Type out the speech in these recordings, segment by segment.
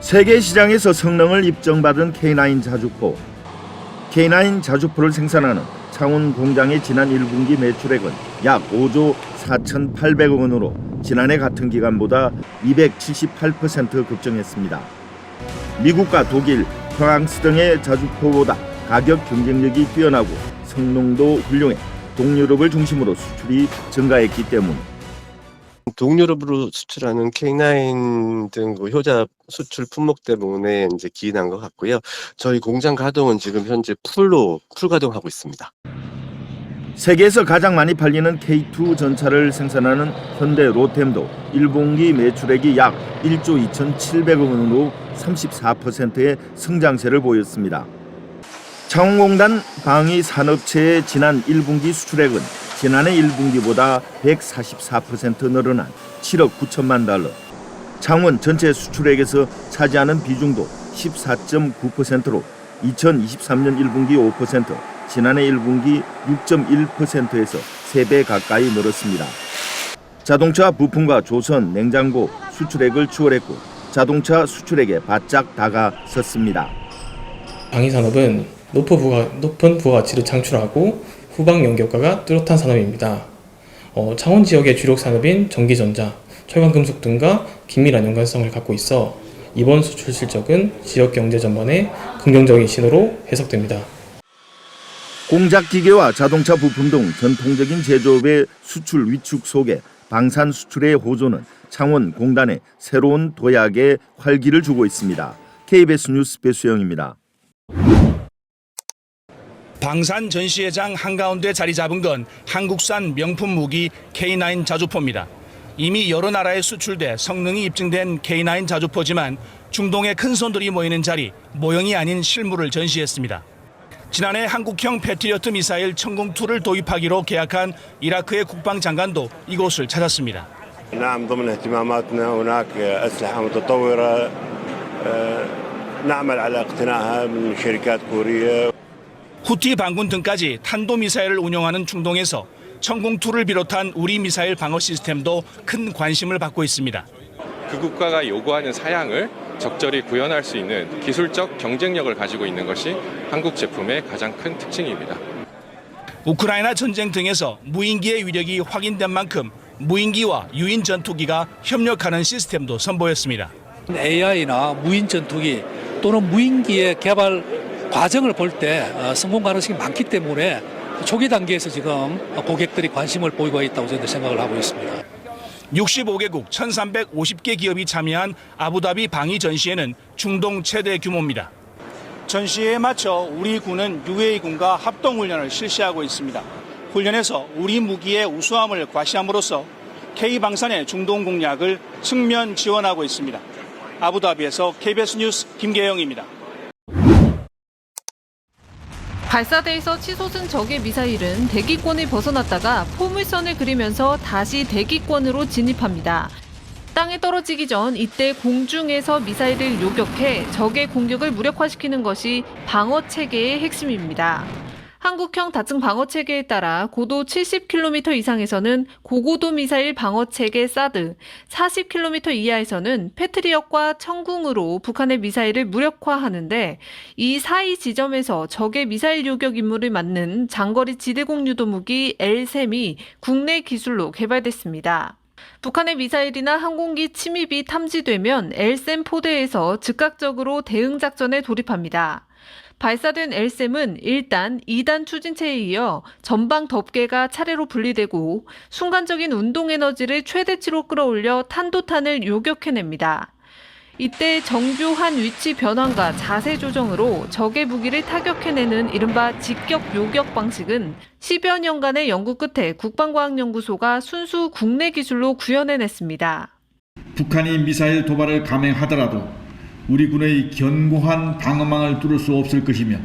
세계 시장에서 성능을 입증받은 K9 자주포. K9 자주포를 생산하는 창원 공장의 지난 1분기 매출액은 약 5조 4,800억 원으로 지난해 같은 기간보다 278% 급증했습니다. 미국과 독일, 프랑스 등의 자주포보다 가격 경쟁력이 뛰어나고 성능도 훌륭해 동유럽을 중심으로 수출이 증가했기 때문. 동유럽으로 수출하는 K9 등 효자 수출 품목 때문에 이제 기인한 것 같고요. 저희 공장 가동은 지금 현재 풀 가동하고 있습니다. 세계에서 가장 많이 팔리는 K2 전차를 생산하는 현대 로템도 1분기 매출액이 약 1조 2,700억 원으로 34%의 성장세를 보였습니다. 창원공단 방위산업체의 지난 1분기 수출액은 지난해 1분기보다 144% 늘어난 7억 9천만 달러. 창원 전체 수출액에서 차지하는 비중도 14.9%로 2023년 1분기 5%, 지난해 1분기 6.1%에서 3배 가까이 늘었습니다. 자동차 부품과 조선, 냉장고 수출액을 추월했고 자동차 수출액에 바짝 다가섰습니다. 방위산업은 높은 부가가치를 창출하고 후방 연결과가 뚜렷한 산업입니다. 창원 지역의 주력 산업인 전기전자, 철강금속 등과 긴밀한 연관성을 갖고 있어 이번 수출 실적은 지역 경제 전반에 긍정적인 신호로 해석됩니다. 공작 기계와 자동차 부품 등 전통적인 제조업의 수출 위축 속에 방산 수출의 호조는 창원 공단의 새로운 도약에 활기를 주고 있습니다. KBS 뉴스 배수영입니다. 방산 전시회장 한가운데 자리 잡은 건 한국산 명품 무기 K9 자주포입니다. 이미 여러 나라에 수출돼 성능이 입증된 K9 자주포지만 중동의 큰 손들이 모이는 자리, 모형이 아닌 실물을 전시했습니다. 지난해 한국형 패트리어트 미사일 천궁2를 도입하기로 계약한 이라크의 국방장관도 이곳을 찾았습니다. نعم ضمن اهتماماتنا هناك أسلحة متطورة نعمل على اقتنائها من شركات كورية. 후티 반군 등까지 탄도미사일을 운용하는 중동에서 천궁2를 비롯한 우리 미사일 방어 시스템도 큰 관심을 받고 있습니다. 그 국가가 요구하는 사양을 적절히 구현할 수 있는 기술적 경쟁력을 가지고 있는 것이 한국 제품의 가장 큰 특징입니다. 우크라이나 전쟁 등에서 무인기의 위력이 확인된 만큼 무인기와 유인 전투기가 협력하는 시스템도 선보였습니다. AI나 무인 전투기 또는 무인기의 개발 과정을 볼 때 성공 가능성이 많기 때문에 초기 단계에서 지금 고객들이 관심을 보이고 있다고 저는 생각을 하고 있습니다. 65개국 1,350개 기업이 참여한 아부다비 방위 전시회는 중동 최대 규모입니다. 전시회에 맞춰 우리 군은 UAE군과 합동훈련을 실시하고 있습니다. 훈련에서 우리 무기의 우수함을 과시함으로써 K방산의 중동 공략을 측면 지원하고 있습니다. 아부다비에서 KBS 뉴스 김계영입니다. 발사대에서 치솟은 적의 미사일은 대기권을 벗어났다가 포물선을 그리면서 다시 대기권으로 진입합니다. 땅에 떨어지기 전 이때 공중에서 미사일을 요격해 적의 공격을 무력화시키는 것이 방어체계의 핵심입니다. 한국형 다층 방어체계에 따라 고도 70km 이상에서는 고고도 미사일 방어체계 사드, 40km 이하에서는 패트리엇과 천궁으로 북한의 미사일을 무력화하는데 이 사이 지점에서 적의 미사일 요격 임무를 맡는 장거리 지대공 유도무기 LSAM이 국내 기술로 개발됐습니다. 북한의 미사일이나 항공기 침입이 탐지되면 LSAM 포대에서 즉각적으로 대응 작전에 돌입합니다. 발사된 LSAM은 1단, 2단 추진체에 이어 전방 덮개가 차례로 분리되고 순간적인 운동 에너지를 최대치로 끌어올려 탄도탄을 요격해냅니다. 이때 정교한 위치 변환과 자세 조정으로 적의 무기를 타격해내는 이른바 직격 요격 방식은 10여 년간의 연구 끝에 국방과학연구소가 순수 국내 기술로 구현해냈습니다. 북한이 미사일 도발을 감행하더라도 우리 군의 견고한 방어망을 뚫을 수 없을 것이며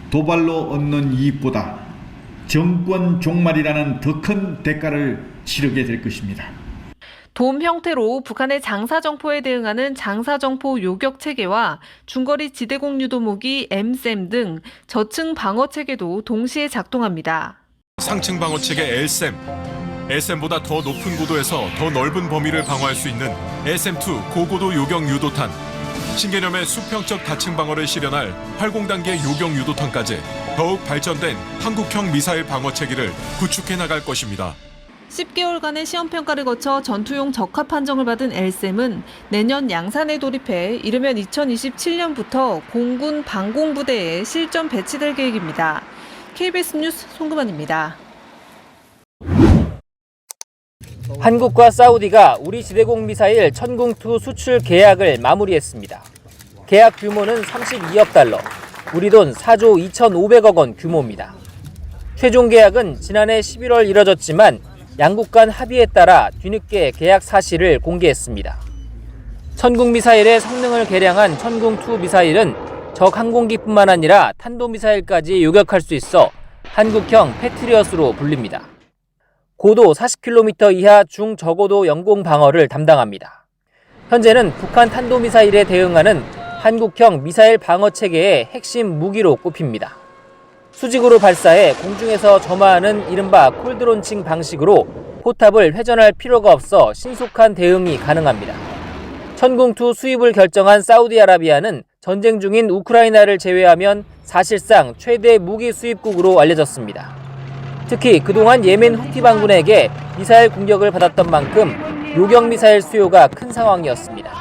도발로 얻는 이익보다 정권 종말이라는 더 큰 대가를 치르게 될 것입니다. 돔 형태로 북한의 장사정포에 대응하는 장사정포 요격체계와 중거리 지대공 유도무기 MSAM 등 저층 방어체계도 동시에 작동합니다. 상층 방어체계 LSAM. LSAM보다 더 높은 고도에서 더 넓은 범위를 방어할 수 있는 LSAM-2 고고도 요격 유도탄. 신개념의 수평적 다층 방어를 실현할 활공단계 요격 유도탄까지 더욱 발전된 한국형 미사일 방어 체계를 구축해 나갈 것입니다. 10개월간의 시험평가를 거쳐 전투용 적합 판정을 받은 LSM은 내년 양산에 돌입해 이르면 2027년부터 공군 방공부대에 실전 배치될 계획입니다. KBS 뉴스 송금환입니다. 한국과 사우디가 우리 지대공 미사일 천궁2 수출 계약을 마무리했습니다. 계약 규모는 32억 달러, 우리 돈 4조 2,500억 원 규모입니다. 최종 계약은 지난해 11월 이뤄졌지만 양국 간 합의에 따라 뒤늦게 계약 사실을 공개했습니다. 천궁 미사일의 성능을 개량한 천궁2 미사일은 적 항공기뿐만 아니라 탄도미사일까지 요격할 수 있어 한국형 패트리엇으로 불립니다. 고도 40km 이하 중저고도 영공 방어를 담당합니다. 현재는 북한 탄도미사일에 대응하는 한국형 미사일 방어 체계의 핵심 무기로 꼽힙니다. 수직으로 발사해 공중에서 점화하는 이른바 콜드론칭 방식으로 포탑을 회전할 필요가 없어 신속한 대응이 가능합니다. 천궁2 수입을 결정한 사우디아라비아는 전쟁 중인 우크라이나를 제외하면 사실상 최대 무기 수입국으로 알려졌습니다. 특히 그동안 예멘 후티 반군에게 미사일 공격을 받았던 만큼 요격 미사일 수요가 큰 상황이었습니다.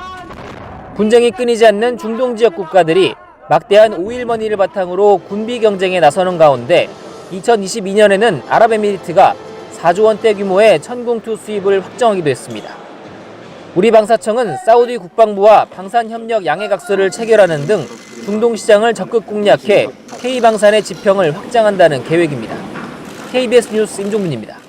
분쟁이 끊이지 않는 중동 지역 국가들이 막대한 오일머니를 바탕으로 군비 경쟁에 나서는 가운데 2022년에는 아랍에미리트가 4조 원대 규모의 천궁2 수입을 확정하기도 했습니다. 우리 방사청은 사우디 국방부와 방산협력 양해각서를 체결하는 등 중동 시장을 적극 공략해 K방산의 지평을 확장한다는 계획입니다. KBS 뉴스 임종민입니다.